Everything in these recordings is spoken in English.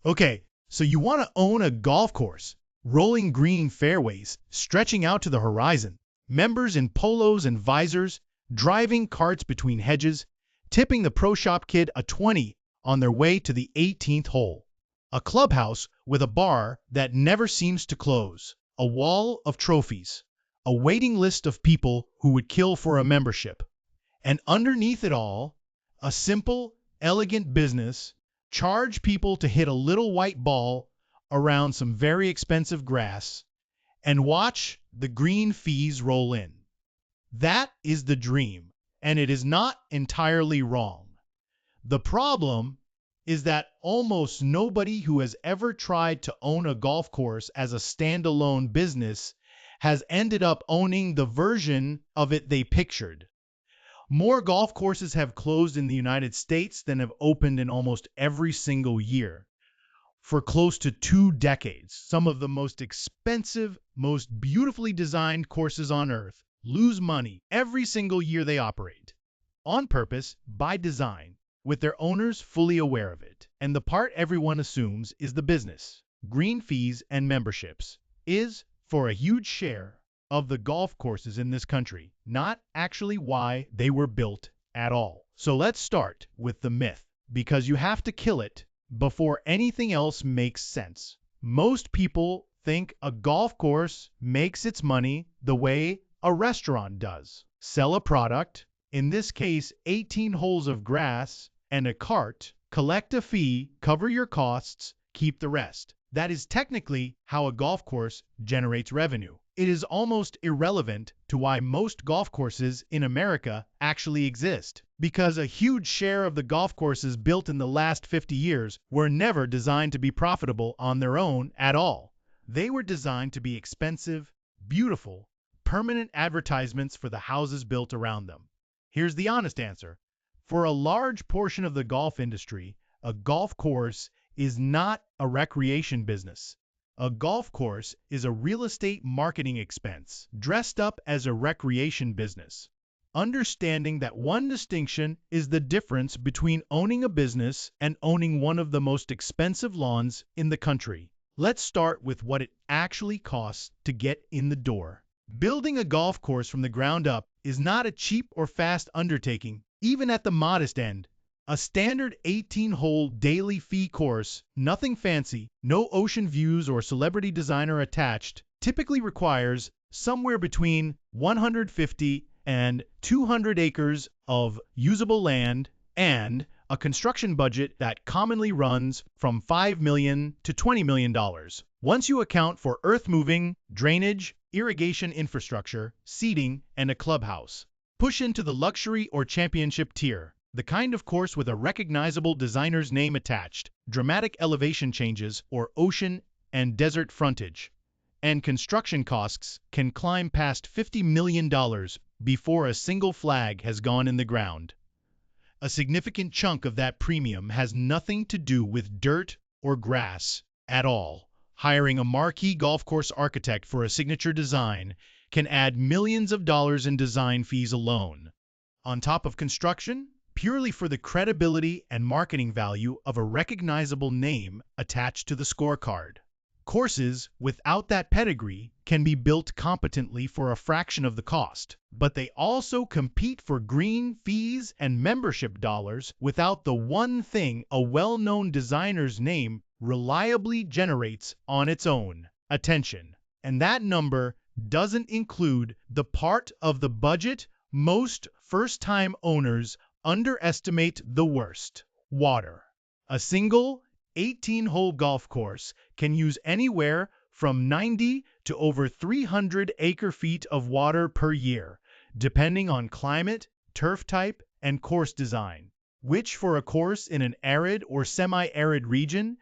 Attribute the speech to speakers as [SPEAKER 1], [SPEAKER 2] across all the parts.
[SPEAKER 1] Okay, so you want to own a golf course, rolling green fairways stretching out to the horizon, members in polos and visors, driving carts between hedges, tipping the pro shop kid a 20 on their way to the 18th hole. A clubhouse with a bar that never seems to close, a wall of trophies, a waiting list of people who would kill for a membership. And underneath it all, a simple, elegant business: charge people to hit a little white ball around some very expensive grass and watch the green fees roll in. That is the dream, and it is not entirely wrong. The problem is that almost nobody who has ever tried to own a golf course as a standalone business has ended up owning the version of it they pictured. More golf courses have closed in the United States than have opened in almost every single year. For close to 2 decades, some of the most expensive, most beautifully designed courses on earth lose money every single year they operate. On purpose, by design, with their owners fully aware of it. And the part everyone assumes is the business, green fees and memberships, is, for a huge share of the golf courses in this country, not actually why they were built at all. So let's start with the myth, because you have to kill it before anything else makes sense. Most people think a golf course makes its money the way a restaurant does. Sell a product, in this case 18 holes of grass and a cart, collect a fee, cover your costs, keep the rest. That is technically how a golf course generates revenue. It is almost irrelevant to why most golf courses in America actually exist, because a huge share of the golf courses built in the last 50 years were never designed to be profitable on their own at all. They were designed to be expensive, beautiful, permanent advertisements for the houses built around them. Here's the honest answer. For a large portion of the golf industry, a golf course is not a recreation business. A golf course is a real estate marketing expense dressed up as a recreation business. Understanding that one distinction is the difference between owning a business and owning one of the most expensive lawns in the country. Let's start with what it actually costs to get in the door. Building a golf course from the ground up is not a cheap or fast undertaking, even at the modest end. A standard 18-hole daily fee course, nothing fancy, no ocean views or celebrity designer attached, typically requires somewhere between 150 and 200 acres of usable land and a construction budget that commonly runs from $5 million to $20 million. Once you account for earth moving, drainage, irrigation infrastructure, seating, and a clubhouse. Push into the luxury or championship tier. The kind of course with a recognizable designer's name attached, dramatic elevation changes, or ocean and desert frontage. And construction costs can climb past $50 million before a single flag has gone in the ground. A significant chunk of that premium has nothing to do with dirt or grass at all. Hiring a marquee golf course architect for a signature design can add millions of dollars in design fees alone. On top of construction, purely for the credibility and marketing value of a recognizable name attached to the scorecard. Courses without that pedigree can be built competently for a fraction of the cost, but they also compete for green fees and membership dollars without the one thing a well-known designer's name reliably generates on its own: attention. And that number doesn't include the part of the budget most first-time owners underestimate the worst: water. A single 18-hole golf course can use anywhere from 90 to over 300 acre-feet of water per year, depending on climate, turf type, and course design, which for a course in an arid or semi-arid region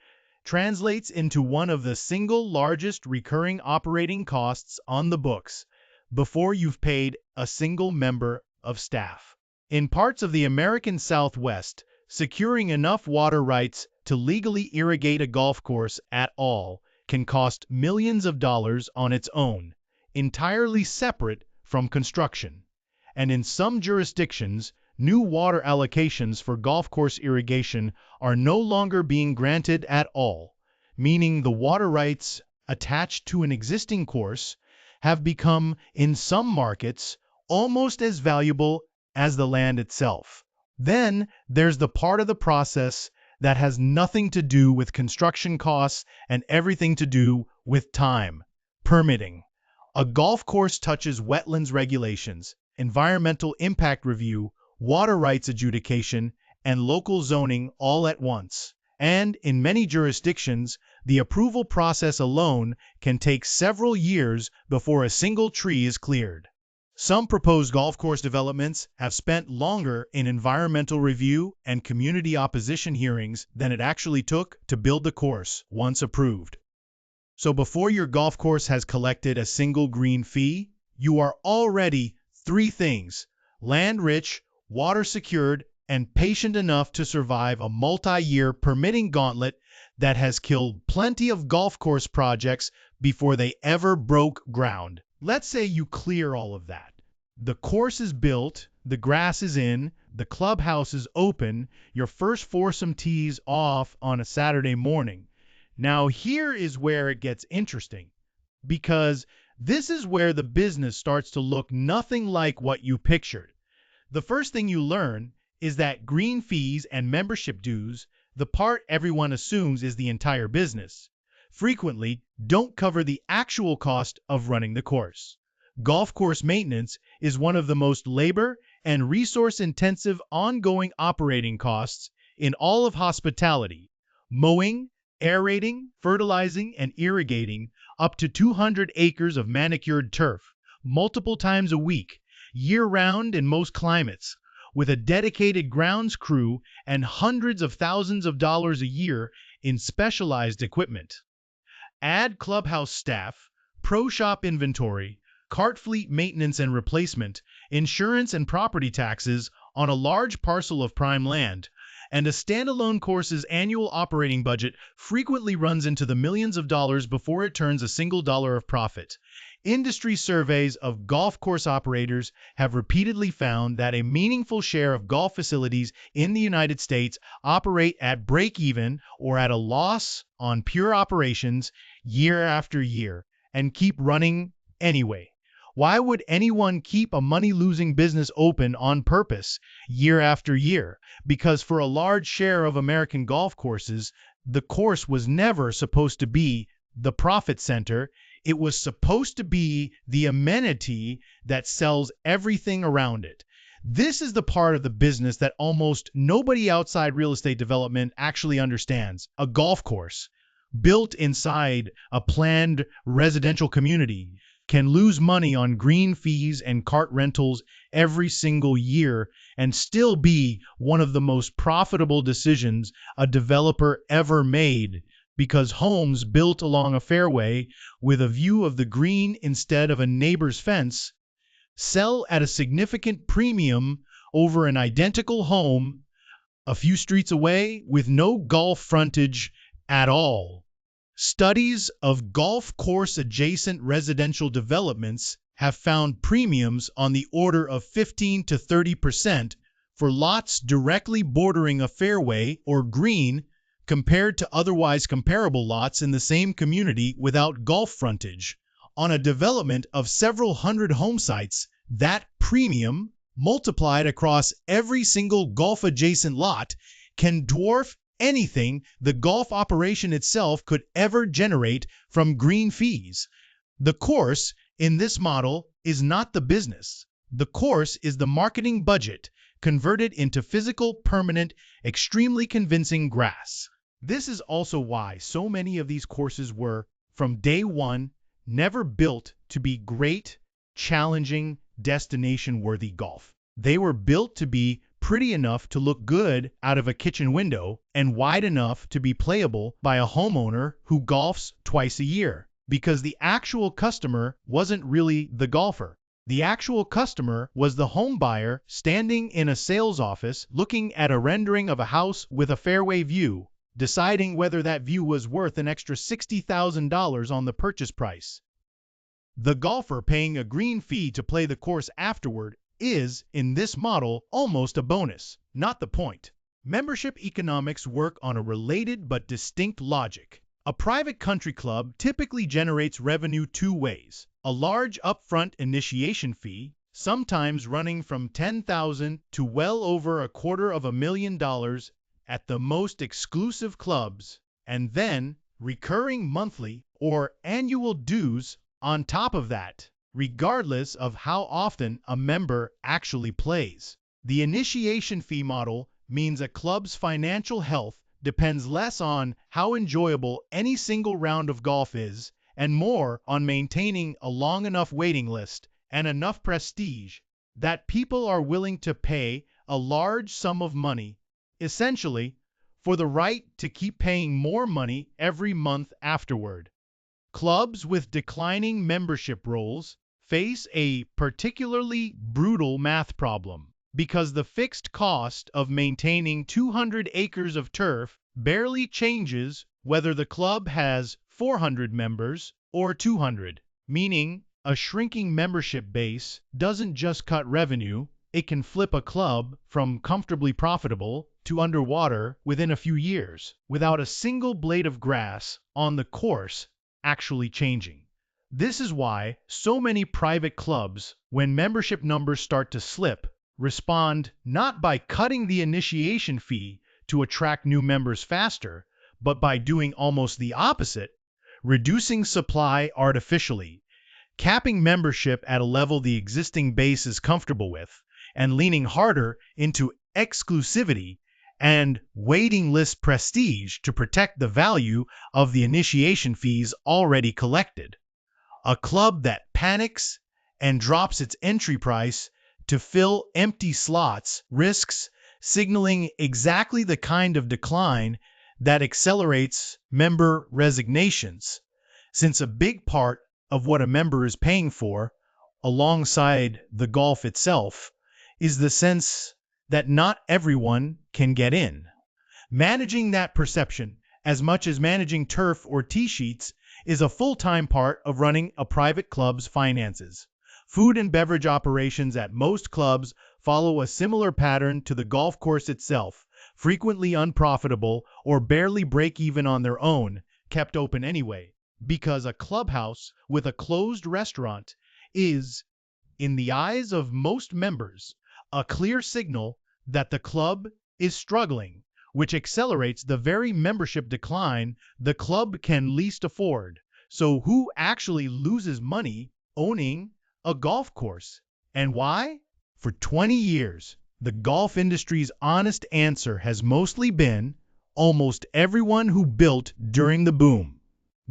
[SPEAKER 1] translates into one of the single largest recurring operating costs on the books before you've paid a single member of staff. In parts of the American Southwest, securing enough water rights to legally irrigate a golf course at all can cost millions of dollars on its own, entirely separate from construction. And in some jurisdictions, new water allocations for golf course irrigation are no longer being granted at all, meaning the water rights attached to an existing course have become, in some markets, almost as valuable as the land itself. Then there's the part of the process that has nothing to do with construction costs and everything to do with time: permitting. A golf course touches wetlands regulations, environmental impact review, water rights adjudication, and local zoning all at once. And in many jurisdictions, the approval process alone can take several years before a single tree is cleared. Some proposed golf course developments have spent longer in environmental review and community opposition hearings than it actually took to build the course once approved. So before your golf course has collected a single green fee, you are already three things: land rich, water secured, and patient enough to survive a multi-year permitting gauntlet that has killed plenty of golf course projects before they ever broke ground. Let's say you clear all of that. The course is built, the grass is in, the clubhouse is open, your first foursome tees off on a Saturday morning. Now here is where it gets interesting, because this is where the business starts to look nothing like what you pictured. The first thing you learn is that green fees and membership dues, the part everyone assumes is the entire business, frequently don't cover the actual cost of running the course. Golf course maintenance is one of the most labor and resource-intensive ongoing operating costs in all of hospitality. Mowing, aerating, fertilizing, and irrigating up to 200 acres of manicured turf multiple times a week, year-round in most climates, with a dedicated grounds crew and hundreds of thousands of dollars a year in specialized equipment. Add clubhouse staff, pro shop inventory, cart fleet maintenance and replacement, insurance and property taxes on a large parcel of prime land, and a standalone course's annual operating budget frequently runs into the millions of dollars before it turns a single dollar of profit. Industry surveys of golf course operators have repeatedly found that a meaningful share of golf facilities in the United States operate at break-even or at a loss on pure operations year after year and keep running anyway. Why would anyone keep a money-losing business open on purpose year after year? Because for a large share of American golf courses, the course was never supposed to be the profit center. It was supposed to be the amenity that sells everything around it. This is the part of the business that almost nobody outside real estate development actually understands. A golf course built inside a planned residential community can lose money on green fees and cart rentals every single year and still be one of the most profitable decisions a developer ever made, because homes built along a fairway with a view of the green instead of a neighbor's fence sell at a significant premium over an identical home a few streets away with no golf frontage at all. Studies of golf course-adjacent residential developments have found premiums on the order of 15 to 30% for lots directly bordering a fairway or green compared to otherwise comparable lots in the same community without golf frontage. On a development of several hundred home sites, that premium, multiplied across every single golf-adjacent lot, can dwarf anything the golf operation itself could ever generate from green fees. The course, in this model, is not the business. The course is the marketing budget converted into physical, permanent, extremely convincing grass. This is also why so many of these courses were, from day one, never built to be great, challenging, destination-worthy golf. They were built to be pretty enough to look good out of a kitchen window and wide enough to be playable by a homeowner who golfs twice a year, because the actual customer wasn't really the golfer. The actual customer was the home buyer standing in a sales office looking at a rendering of a house with a fairway view, deciding whether that view was worth an extra $60,000 on the purchase price. The golfer paying a green fee to play the course afterward is, in this model, almost a bonus, not the point. Membership economics work on a related but distinct logic. A private country club typically generates revenue two ways: a large upfront initiation fee, sometimes running from $10,000 to well over $250,000 at the most exclusive clubs, and then recurring monthly or annual dues on top of that, regardless of how often a member actually plays. The initiation fee model means a club's financial health depends less on how enjoyable any single round of golf is and more on maintaining a long enough waiting list and enough prestige that people are willing to pay a large sum of money, essentially, for the right to keep paying more money every month afterward. Clubs with declining membership rolls face a particularly brutal math problem because the fixed cost of maintaining 200 acres of turf barely changes whether the club has 400 members or 200, meaning a shrinking membership base doesn't just cut revenue, it can flip a club from comfortably profitable to underwater within a few years, without a single blade of grass on the course actually changing. This is why so many private clubs, when membership numbers start to slip, respond not by cutting the initiation fee to attract new members faster, but by doing almost the opposite: reducing supply artificially, capping membership at a level the existing base is comfortable with, and leaning harder into exclusivity and waiting list prestige to protect the value of the initiation fees already collected. A club that panics and drops its entry price to fill empty slots risks signaling exactly the kind of decline that accelerates member resignations, since a big part of what a member is paying for, alongside the golf itself, is the sense that not everyone can get in. Managing that perception, as much as managing turf or tee sheets, is a full-time part of running a private club's finances. Food and beverage operations at most clubs follow a similar pattern to the golf course itself, frequently unprofitable or barely break even on their own, kept open anyway, because a clubhouse with a closed restaurant is, in the eyes of most members, a clear signal that the club is struggling, which accelerates the very membership decline the club can least afford. So who actually loses money owning a golf course? And why? For 20 years, the golf industry's honest answer has mostly been almost everyone who built during the boom.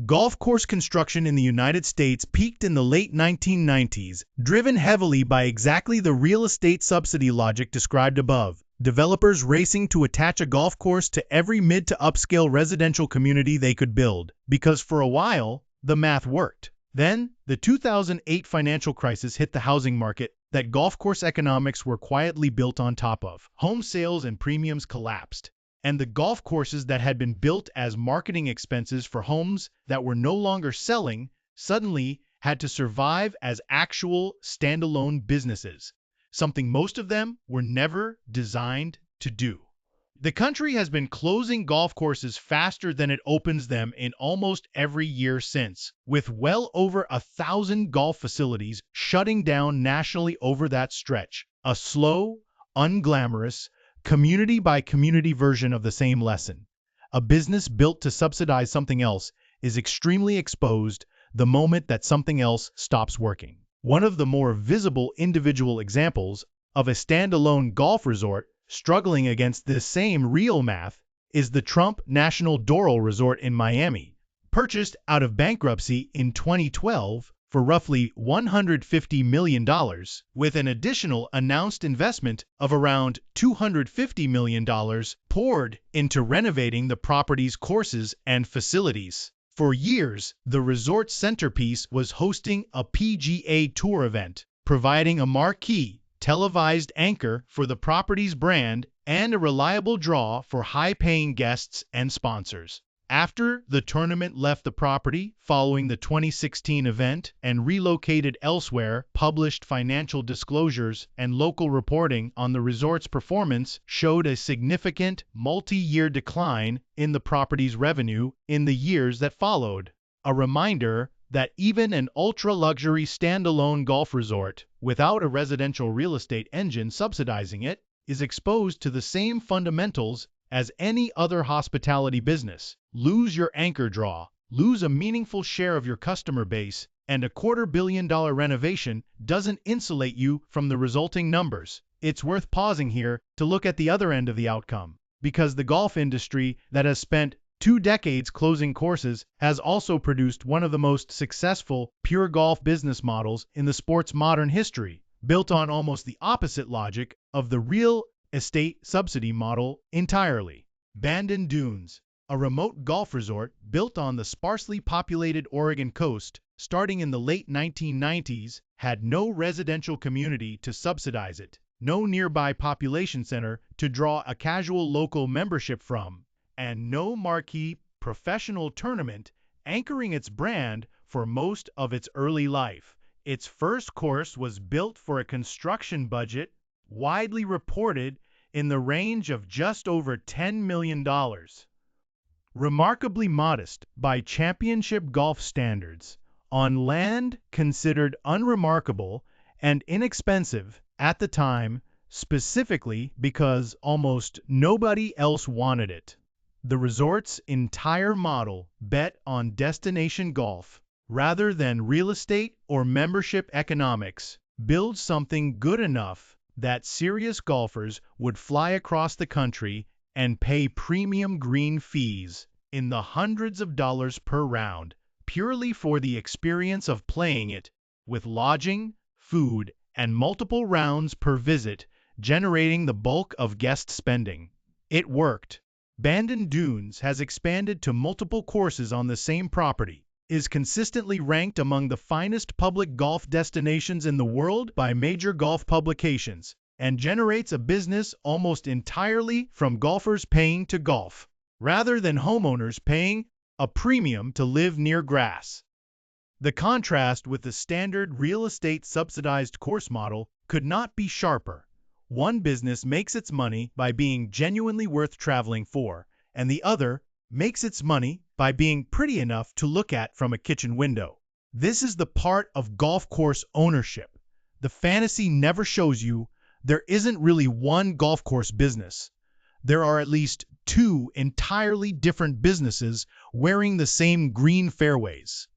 [SPEAKER 1] Golf course construction in the United States peaked in the late 1990s, driven heavily by exactly the real estate subsidy logic described above. Developers racing to attach a golf course to every mid to upscale residential community they could build, because for a while, the math worked. Then, the 2008 financial crisis hit the housing market that golf course economics were quietly built on top of. Home sales and premiums collapsed, and the golf courses that had been built as marketing expenses for homes that were no longer selling suddenly had to survive as actual standalone businesses, something most of them were never designed to do. The country has been closing golf courses faster than it opens them in almost every year since, with well over 1,000 golf facilities shutting down nationally over that stretch. A slow, unglamorous, community-by-community version of the same lesson. A business built to subsidize something else is extremely exposed the moment that something else stops working. One of the more visible individual examples of a standalone golf resort struggling against this same real math is the Trump National Doral Resort in Miami, purchased out of bankruptcy in 2012 for roughly $150 million, with an additional announced investment of around $250 million poured into renovating the property's courses and facilities. For years, the resort's centerpiece was hosting a PGA Tour event, providing a marquee, televised anchor for the property's brand and a reliable draw for high-paying guests and sponsors. After the tournament left the property following the 2016 event and relocated elsewhere, published financial disclosures and local reporting on the resort's performance showed a significant multi-year decline in the property's revenue in the years that followed. A reminder that even an ultra-luxury standalone golf resort, without a residential real estate engine subsidizing it, is exposed to the same fundamentals as any other hospitality business. Lose your anchor draw, lose a meaningful share of your customer base, and a $250 million renovation doesn't insulate you from the resulting numbers. It's worth pausing here to look at the other end of the outcome, because the golf industry that has spent 2 decades closing courses has also produced one of the most successful pure golf business models in the sport's modern history, built on almost the opposite logic of the real estate subsidy model entirely. Bandon Dunes, a remote golf resort built on the sparsely populated Oregon coast starting in the late 1990s, had no residential community to subsidize it, no nearby population center to draw a casual local membership from, and no marquee professional tournament anchoring its brand for most of its early life. Its first course was built for a construction budget widely reported in the range of just over $10 million. Remarkably modest by championship golf standards, on land considered unremarkable and inexpensive at the time, specifically because almost nobody else wanted it. The resort's entire model bet on destination golf rather than real estate or membership economics. Build something good enough that serious golfers would fly across the country and pay premium green fees in the hundreds of dollars per round purely for the experience of playing it, with lodging, food, and multiple rounds per visit generating the bulk of guest spending. It worked. Bandon Dunes has expanded to multiple courses on the same property, is consistently ranked among the finest public golf destinations in the world by major golf publications, and generates a business almost entirely from golfers paying to golf, rather than homeowners paying a premium to live near grass. The contrast with the standard real estate subsidized course model could not be sharper. One business makes its money by being genuinely worth traveling for, and the other makes its money by being pretty enough to look at from a kitchen window. This is the part of golf course ownership. The fantasy never shows you there isn't really one golf course business. There are at least 2 entirely different businesses wearing the same green fairways.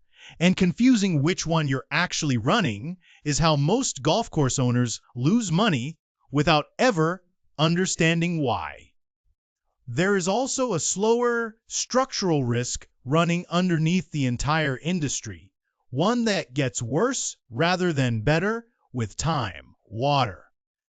[SPEAKER 1] And confusing which one you're actually running is how most golf course owners lose money without ever understanding why. There is also a slower structural risk running underneath the entire industry, one that gets worse rather than better with time. Water.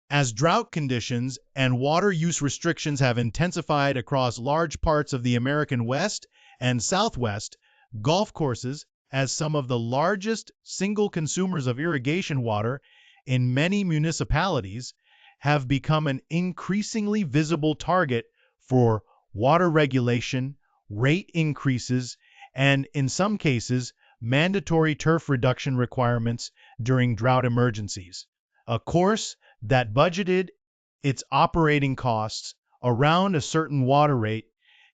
[SPEAKER 1] As drought conditions and water use restrictions have intensified across large parts of the American West and Southwest, golf courses, as some of the largest single consumers of irrigation water in many municipalities, have become an increasingly visible target for water regulation, rate increases, and, in some cases, mandatory turf reduction requirements during drought emergencies. A course that budgeted its operating costs around a certain water rate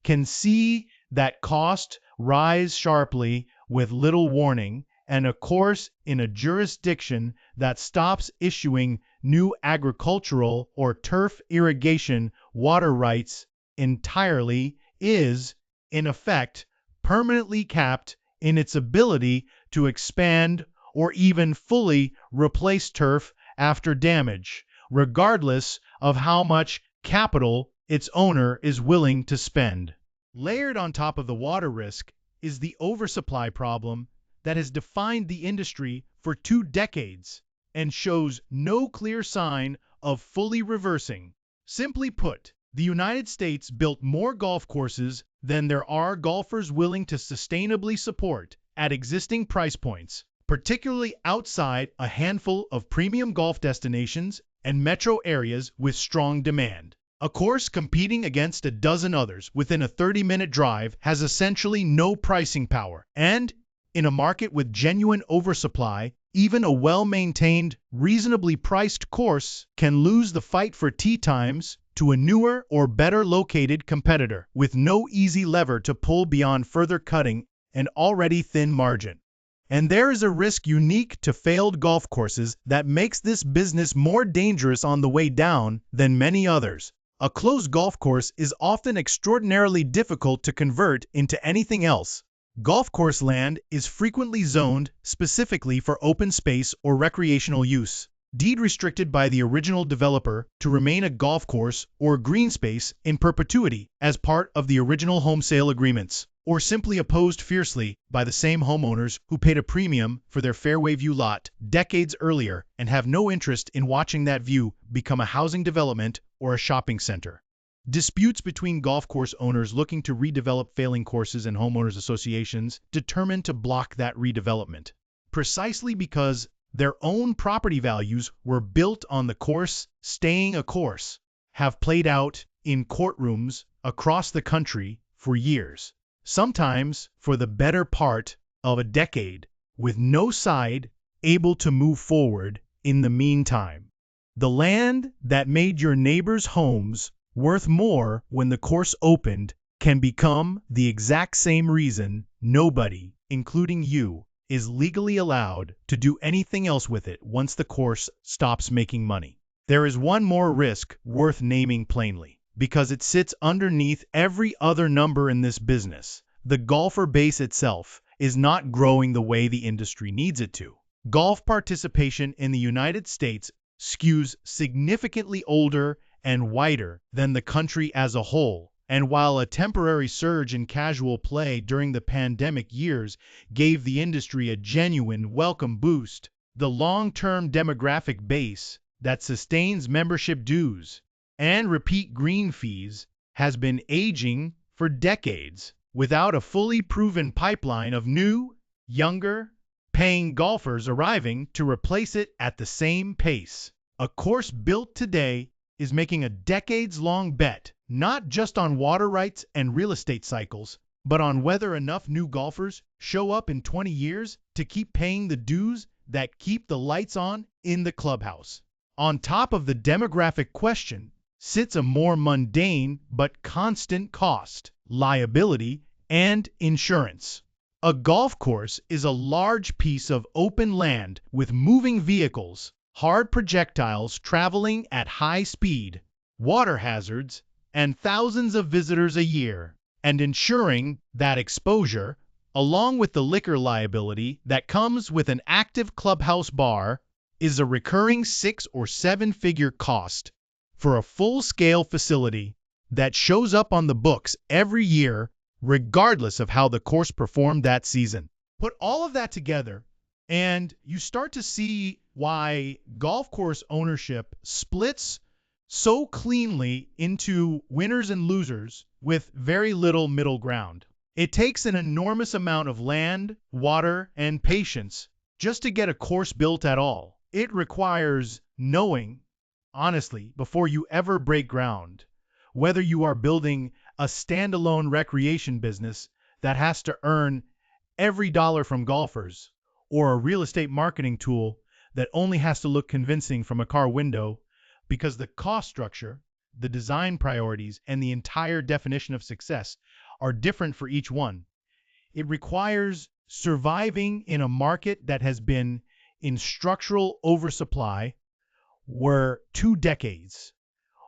[SPEAKER 1] can see that cost rise sharply with little warning, and a course in a jurisdiction that stops issuing new agricultural or turf irrigation water rights entirely is, in effect, permanently capped in its ability to expand or even fully replace turf after damage, regardless of how much capital its owner is willing to spend. Layered on top of the water risk is the oversupply problem that has defined the industry for 2 decades and shows no clear sign of fully reversing. Simply put, the United States built more golf courses than there are golfers willing to sustainably support at existing price points, particularly outside a handful of premium golf destinations and metro areas with strong demand. A course competing against a dozen others within a 30-minute drive has essentially no pricing power. And in a market with genuine oversupply, even a well-maintained, reasonably priced course can lose the fight for tee times to a newer or better located competitor with no easy lever to pull beyond further cutting an already thin margin. And there is a risk unique to failed golf courses that makes this business more dangerous on the way down than many others. A closed golf course is often extraordinarily difficult to convert into anything else. Golf course land is frequently zoned specifically for open space or recreational use, deed restricted by the original developer to remain a golf course or green space in perpetuity as part of the original home sale agreements, or simply opposed fiercely by the same homeowners who paid a premium for their fairway view lot decades earlier and have no interest in watching that view become a housing development or a shopping center. Disputes between golf course owners looking to redevelop failing courses and homeowners associations determined to block that redevelopment, precisely because their own property values were built on the course staying a course, have played out in courtrooms across the country for years, sometimes for the better part of a decade, with no side able to move forward in the meantime. The land that made your neighbors' homes worth more when the course opened can become the exact same reason nobody, including you, is legally allowed to do anything else with it once the course stops making money. There is one more risk worth naming plainly, because it sits underneath every other number in this business. The golfer base itself is not growing the way the industry needs it to. Golf participation in the United States skews significantly older and whiter than the country as a whole, and while a temporary surge in casual play during the pandemic years gave the industry a genuine welcome boost, the long-term demographic base that sustains membership dues and repeat green fees has been aging for decades without a fully proven pipeline of new, younger, paying golfers arriving to replace it at the same pace. A course built today is making a decades-long bet not just on water rights and real estate cycles, but on whether enough new golfers show up in 20 years to keep paying the dues that keep the lights on in the clubhouse. On top of the demographic question sits a more mundane but constant cost, liability, and insurance. A golf course is a large piece of open land with moving vehicles, hard projectiles traveling at high speed, water hazards, and thousands of visitors a year, and ensuring that exposure, along with the liquor liability that comes with an active clubhouse bar, is a recurring 6- or 7-figure cost for a full-scale facility that shows up on the books every year, regardless of how the course performed that season. Put all of that together, and you start to see why golf course ownership splits so cleanly into winners and losers with very little middle ground. It takes an enormous amount of land, water, and patience just to get a course built at all. It requires knowing, honestly, before you ever break ground, whether you are building a standalone recreation business that has to earn every dollar from golfers, or a real estate marketing tool that only has to look convincing from a car window, because the cost structure, the design priorities, and the entire definition of success are different for each one. It requires surviving in a market that has been in structural oversupply for 2 decades,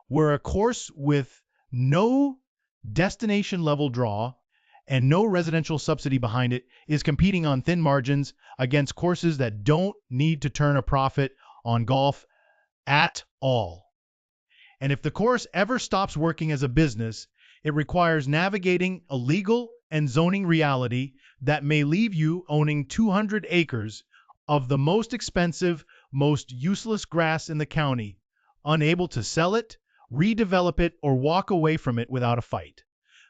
[SPEAKER 1] where a course with no destination level draw and no residential subsidy behind it is competing on thin margins against courses that don't need to turn a profit on golf at all. And if the course ever stops working as a business, it requires navigating a legal and zoning reality that may leave you owning 200 acres of the most expensive, most useless grass in the county, unable to sell it, redevelop it, or walk away from it without a fight.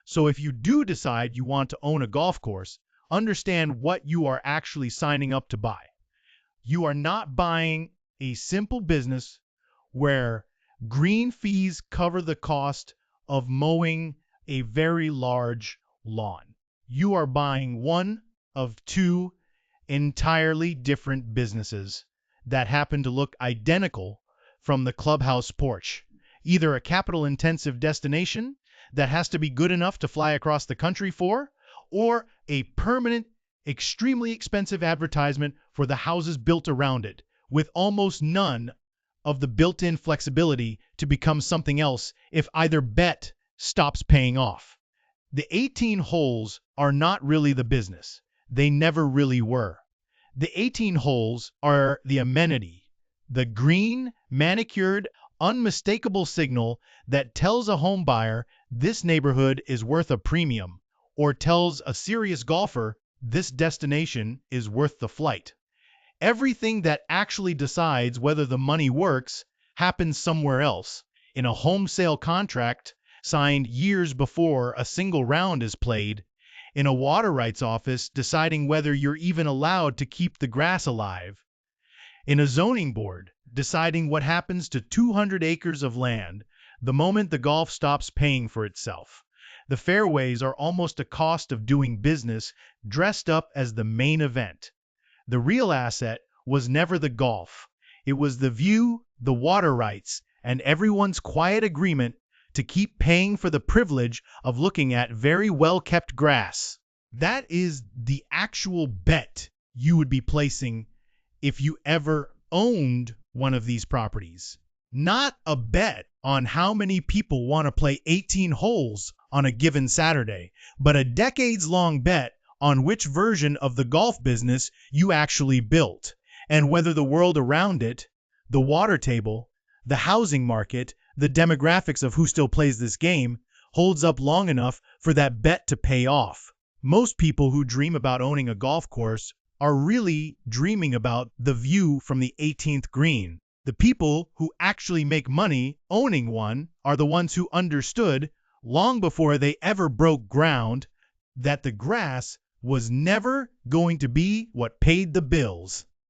[SPEAKER 1] So if you do decide you want to own a golf course, understand what you are actually signing up to buy. You are not buying a simple business where Green fees cover the cost of mowing a very large lawn. You are buying one of two entirely different businesses that happen to look identical from the clubhouse porch. Either a capital-intensive destination that has to be good enough to fly across the country for, or a permanent, extremely expensive advertisement for the houses built around it, with almost none of the built-in flexibility to become something else if either bet stops paying off. The 18 holes are not really the business. They never really were. The 18 holes are the amenity, the green, manicured, unmistakable signal that tells a home buyer this neighborhood is worth a premium, or tells a serious golfer this destination is worth the flight. Everything that actually decides whether the money works happens somewhere else, in a home sale contract signed years before a single round is played, in a water rights office deciding whether you're even allowed to keep the grass alive, in a zoning board deciding what happens to 200 acres of land the moment the golf stops paying for itself. The fairways are almost a cost of doing business dressed up as the main event. The real asset was never the golf. It was the view, the water rights, and everyone's quiet agreement to keep paying for the privilege of looking at very well-kept grass. That is the actual bet you would be placing if you ever owned one of these properties. Not a bet on how many people want to play 18 holes on a given Saturday, but a decades-long bet on which version of the golf business you actually built, and whether the world around it, the water table, the housing market, the demographics of who still plays this game, holds up long enough for that bet to pay off. Most people who dream about owning a golf course are really dreaming about the view from the 18th green. The people who actually make money owning one are the ones who understood, long before they ever broke ground, that the grass was never going to be what paid the bills.